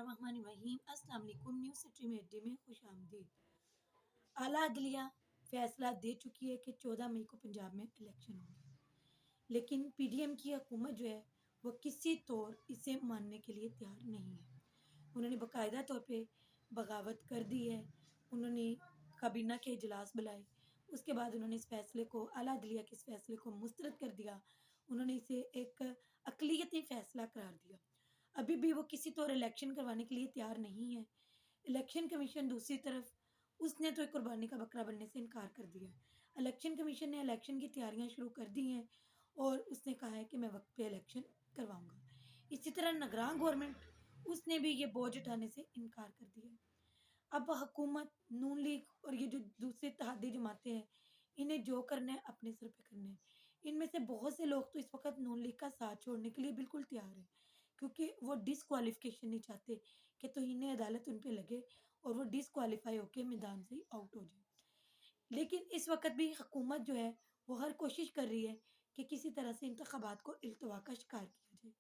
बिस्मिल्लाहिर्रहमानिर्रहीम। अस्सलाम वालेकुम। न्यूज़ स्ट्रीम एडी में खुश आमदीद। आला अदलिया फैसला दे चुकी है कि 14 मई को पंजाब में इलेक्शन होंगे, लेकिन पीडीएम की हुकूमत जो है वो किसी तौर इसे मानने के लिए तैयार नहीं है। उन्होंने बाकायदा तौर पे बगावत कर दी है। उन्होंने काबीना के इजलास बुलाए, उसके बाद उन्होंने इस फैसले को आला अदलिया के इस फैसले को मुस्तरद कर दिया। उन्होंने इसे एक अक़लियती फैसला करार दिया। अभी भी वो किसी तौर इलेक्शन करवाने के लिए तैयार नहीं है। इलेक्शन कमीशन दूसरी तरफ उसने तो एक कुर्बानी का बकरा बनने से इनकार कर दिया है। इलेक्शन कमीशन ने इलेक्शन की तैयारियां शुरू कर दी हैं और उसने कहा है कि मैं वक्त पे इलेक्शन करवाऊंगा। इसी तरह निगरान गवर्नमेंट उसने भी ये बोझ उठाने से इनकार कर दिया है। अब हुकूमत, नून लीग और ये जो दूसरी इत्तेहादी जमातें हैं, इन्हें जो करना है अपने सर पे करना है। इनमें से बहुत से लोग तो इस वक़्त नून लीग का साथ छोड़ने के लिए बिल्कुल तैयार हैं, क्योंकि वो डिसक्वालिफ़िकेशन नहीं चाहते कि तौहीन अदालत उन पे लगे और वो डिसक्वालीफाई होके मैदान से आउट हो जाए। लेकिन इस वक़्त भी हुकूमत जो है, वो हर कोशिश कर रही है कि किसी तरह से इंतखाबात को इल्तवा का शिकार किया जाए।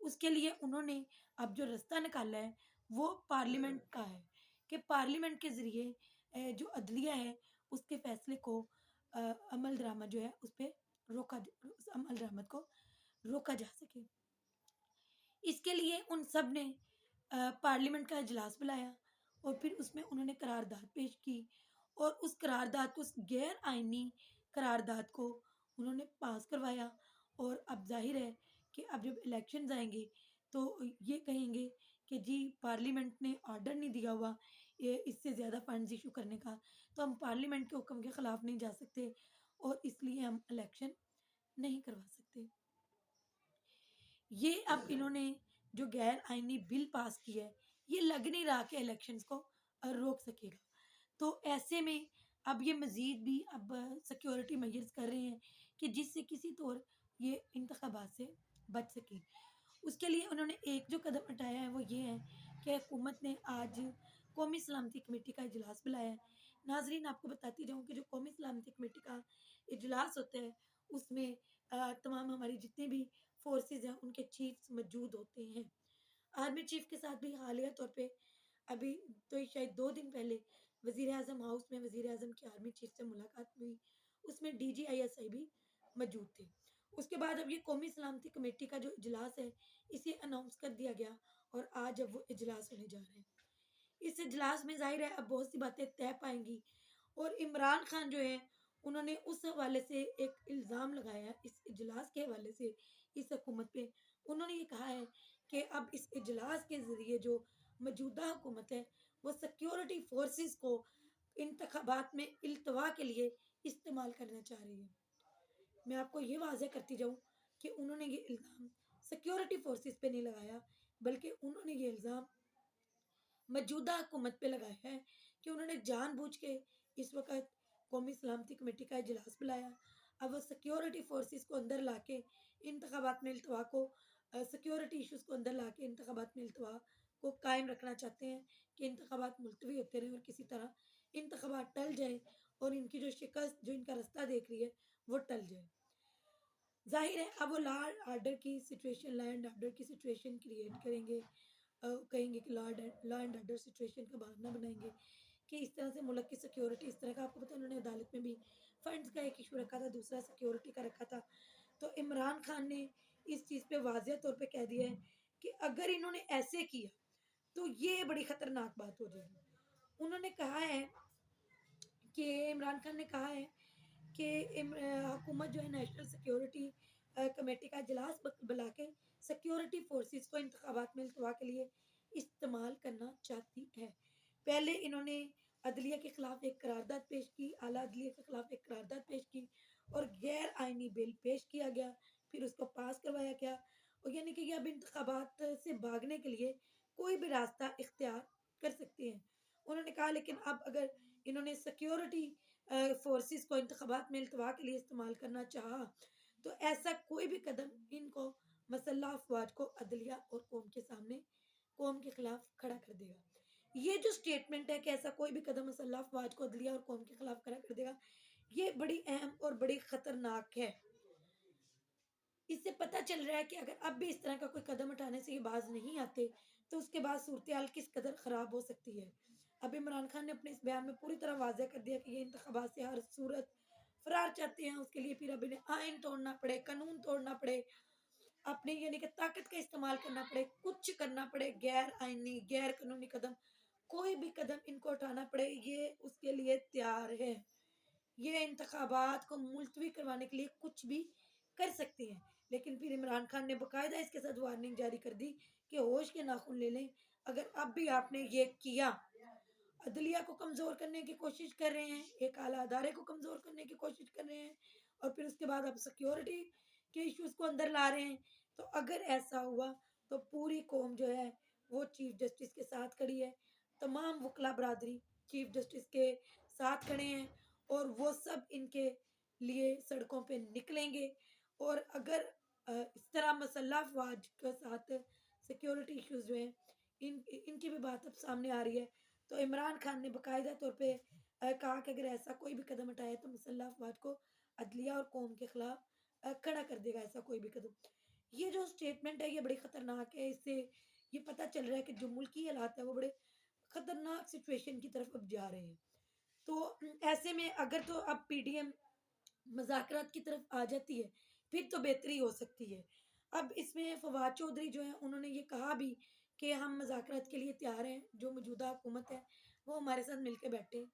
उसके लिए उन्होंने अब जो रास्ता निकाला है, वो पार्लियामेंट का है कि पार्लियामेंट के ज़रिए जो अदलिया है, उसके फ़ैसले को अ, अमल दरामद जो है, उस पे रोका ज उस अमल दरामद को रोका जा सके। इसके लिए उन सब ने पार्लियामेंट का इजलास बुलाया और फिर उसमें उन्होंने करारदाद पेश की और उस करारदाद को, उस गैर आइनी करारदाद को उन्होंने पास करवाया। और अब जाहिर है कि अब जब इलेक्शंस आएंगे तो ये कहेंगे कि जी पार्लियामेंट ने ऑर्डर नहीं दिया हुआ ये इससे ज़्यादा फंड्स इशू करने का, तो हम पार्लियामेंट के हुक्म के ख़िलाफ़ नहीं जा सकते और इसलिए हम इलेक्शन नहीं करवा सकते। ये अब इन्होंने जो गैर आइनी बिल पास किया है, ये लग नहीं रहा कि इलेक्शंस को रोक सकेगा। तो ऐसे में अब ये मज़ीद भी अब सिक्योरिटी मेजर्स कर रहे हैं कि जिससे किसी तौर ये इंतखाबात से बच सकें। उसके लिए उन्होंने एक जो कदम उठाया है वो ये है कि हुकूमत ने आज कौमी सलामती कमेटी का इजलास बुलाया है। नाज़रीन, आपको बताती जाऊँ कि जो कौमी सलामती कमेटी का इजलास होता है उसमें तमाम हमारी जितनी भी फोर्सेस हैं उनके चीफ्स मौजूद होते हैं। आर्मी चीफ के साथ भी हालिया तौर पे अभी तो ये शायद 2 दिन पहले वज़ीर-ए-आज़म हाउस में वज़ीर-ए-आज़म की आर्मी चीफ से मुलाकात हुई। उसमें डीजीआईएसआई भी मौजूद थे। उसके बाद अब ये कौमी सलामती कमेटी का जो इजलास है, इसे अनाउंस कर दिया गया और आज अब वो इजलास होने जा रहे हैं। इस इजलास में ज़ाहिर है अब बहुत सी बातें तय पाएँगी और इमरान खान जो है उन्होंने उस हवाले से एक इल्ज़ाम लगाया है इस इजलास के हवाले से इस हुकूमत पे। उन्होंने ये कहा है कि अब इस इजलास के ज़रिए जो मौजूदा हुकूमत है वो सिक्योरिटी फोर्सेस को इंतखाबात में इल्तवा के लिए इस्तेमाल करना चाह रही है। मैं आपको ये वाज़ेह करती जाऊँ कि उन्होंने ये इल्ज़ाम सिक्योरिटी फोर्सेस पे नहीं लगाया, बल्कि उन्होंने ये इल्ज़ाम मौजूदा हुकूमत पे लगाया है कि उन्होंने जानबूझ के इस वक़्त कौमी सलामती कमेटी का इजलास बुलाया। अब वो सिक्योरिटी फोर्सेस को अंदर लाके इंतखाबात में इल्तवा को सिक्योरिटी इश्यूज़ को अंदर लाके इंतखाबात में इल्तवा को कायम रखना चाहते हैं कि इंतखाबात मुलतवी होते रहें और किसी तरह इंतखाबात टल जाएँ और इनकी जो शिकस्त जो इनका रास्ता देख रही है, वो टल जाए। ज़ाहिर है अब वो लॉ एंड ऑर्डर की सिचुएशन क्रिएट करेंगे। कहेंगे कि लॉ एंड ऑर्डर सिचुएशन का बहाना बनाएँगे कि इस तरह से मुल्क की सिक्योरिटी इस तरह का, आपको पता है उन्होंने अदालत में भी फंड्स का एक इश्यू रखा था, दूसरा सिक्योरिटी का रखा था। तो इमरान खान ने इस चीज़ पे वाज़िह तौर पे कह दिया है कि अगर इन्होंने ऐसे किया, तो ये बड़ी खतरनाक बात हो जाएगी। उन्होंने कहा है कि इमरान खान ने कहा है कि हुकूमत जो है नेशनल सिक्योरिटी कमेटी का इजलास बुला के सिक्योरिटी फोर्सेस को इंतखाबात में इल्तवा के लिए इस्तेमाल करना चाहती है। पहले इन्होंने अदलिया के खिलाफ एक करारदाद पेश की, आला अदलिया के खिलाफ एक करारदाद पेश की और गैर आइनी बिल पेश किया गया, फिर उसको पास करवाया गया और यानी कि ये अब इंतखाबात से भागने के लिए कोई भी रास्ता इख्तियार कर सकते हैं। उन्होंने कहा लेकिन अब अगर इन्होंने सिक्योरिटी फोर्सेस को इंतखाबात में इल्तवा के लिए इस्तेमाल करना चाहा, तो ऐसा कोई भी कदम इनको मसल्लह अफ़वाज को अदलिया और कौम के सामने कौम के खिलाफ खड़ा कर देगा। ये जो स्टेटमेंट है कि ऐसा कोई भी कदम मसल्लह अफ़वाज को अदलिया और कौम के खिलाफ खड़ा कर देगा, ये बड़ी अहम और बड़ी खतरनाक है। इससे पता चल रहा है कि अगर अब भी इस तरह का कोई कदम उठाने से ये बाज नहीं आते, تو اس کے بعد صورتحال کس قدر خراب ہو سکتی ہے۔ اب عمران خان نے اپنے اس بیان میں پوری طرح واضح کر دیا کہ یہ انتخابات سے ہر صورت فرار چاہتے ہیں، اس کے لیے پھر اب انہیں آئین توڑنا پڑے، قانون توڑنا پڑے، اپنی یعنی کہ طاقت کا استعمال کرنا پڑے، کچھ کرنا پڑے، غیر آئینی غیر قانونی قدم، کوئی بھی قدم ان کو اٹھانا پڑے، یہ اس کے لیے تیار ہے۔ یہ انتخابات کو ملتوی کروانے کے لیے کچھ بھی کر سکتے ہیں، لیکن پھر عمران خان نے باقاعدہ اس کے ساتھ وارننگ جاری کر دی کہ ہوش کے ناخن لے لیں، اگر اب بھی آپ نے یہ کیا، عدلیہ کو کمزور کرنے کی کوشش کر رہے ہیں، ایک اعلیٰ ادارے کو کمزور کرنے کی کوشش کر رہے ہیں، اور پھر اس کے بعد آپ سیکیورٹی کے ایشوز کو اندر لا رہے ہیں، تو اگر ایسا ہوا تو پوری قوم جو ہے وہ چیف جسٹس کے ساتھ کھڑی ہے، تمام وکلا برادری چیف جسٹس کے ساتھ کھڑے ہیں، اور وہ سب ان کے لیے سڑکوں پہ نکلیں گے۔ اور اگر اس طرح مسلح افواج کے ساتھ سیکیورٹی ایشوز جو ہیں ان کی بھی بات اب سامنے آ رہی ہے، تو عمران خان نے باقاعدہ طور پہ کہا کہ اگر ایسا کوئی بھی قدم اٹھائے تو مسلح افواج کو عدلیہ اور قوم کے خلاف کھڑا کر دے گا ایسا کوئی بھی قدم۔ یہ جو اسٹیٹمنٹ ہے یہ بڑی خطرناک ہے، اس سے یہ پتہ چل رہا ہے کہ جو ملکی حالات ہیں وہ بڑے خطرناک سچویشن کی طرف اب جا رہے ہیں۔ تو ایسے میں اگر تو اب پی ڈی ایم مذاکرات کی طرف آ جاتی ہے پھر تو بہتری ہو سکتی ہے۔ اب اس میں فواد چودھری جو ہیں انہوں نے یہ کہا بھی کہ ہم مذاکرات کے لیے تیار ہیں، جو موجودہ حکومت ہے وہ ہمارے ساتھ مل کے بیٹھے،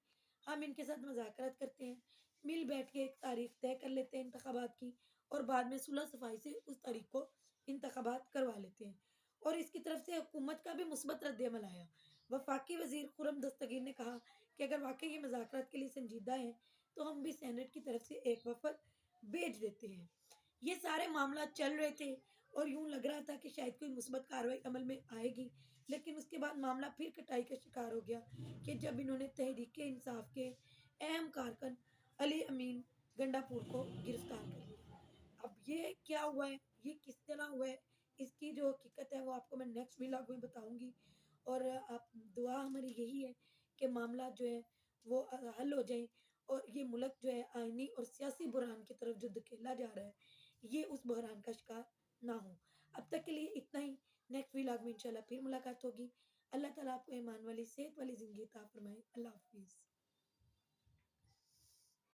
ہم ان کے ساتھ مذاکرات کرتے ہیں، مل بیٹھ کے ایک تاریخ طے کر لیتے ہیں انتخابات کی، اور بعد میں صلح صفائی سے اس تاریخ کو انتخابات کروا لیتے ہیں۔ اور اس کی طرف سے حکومت کا بھی مثبت رد عمل آیا۔ وفاقی وزیر خرم دستگیر نے کہا کہ اگر واقعی یہ مذاکرات کے لیے سنجیدہ ہیں تو ہم بھی سینٹ کی طرف سے ایک وفد بھیج دیتے ہیں۔ یہ سارے معاملات چل رہے تھے اور یوں لگ رہا تھا کہ شاید کوئی مثبت کارروائی عمل میں آئے گی، لیکن اس کے بعد معاملہ پھر کٹائی کا شکار ہو گیا کہ جب انہوں نے تحریک انصاف کے اہم کارکن علی امین گنڈا پور کو گرفتار کر لیا۔ اب یہ کیا ہوا ہے، یہ کس طرح ہوا ہے، اس کی جو حقیقت ہے وہ آپ کو میں نیکسٹ ولاگ میں بتاؤں گی، اور آپ دعا ہماری یہی ہے کہ معاملات جو ہے وہ حل ہو جائیں، اور یہ ملک جو ہے آئینی اور سیاسی بحران کی طرف جو دھکیلا جا رہا ہے یہ اس بحران کا شکار نہ ہو۔ اب تک کے لیے اتنا ہی، نیکسٹ ولاگ میں انشاءاللہ پھر ملاقات ہوگی۔ اللہ تعالیٰ آپ کو ایمان والی صحت والی زندگی عطا فرمائے۔ اللہ حافظ۔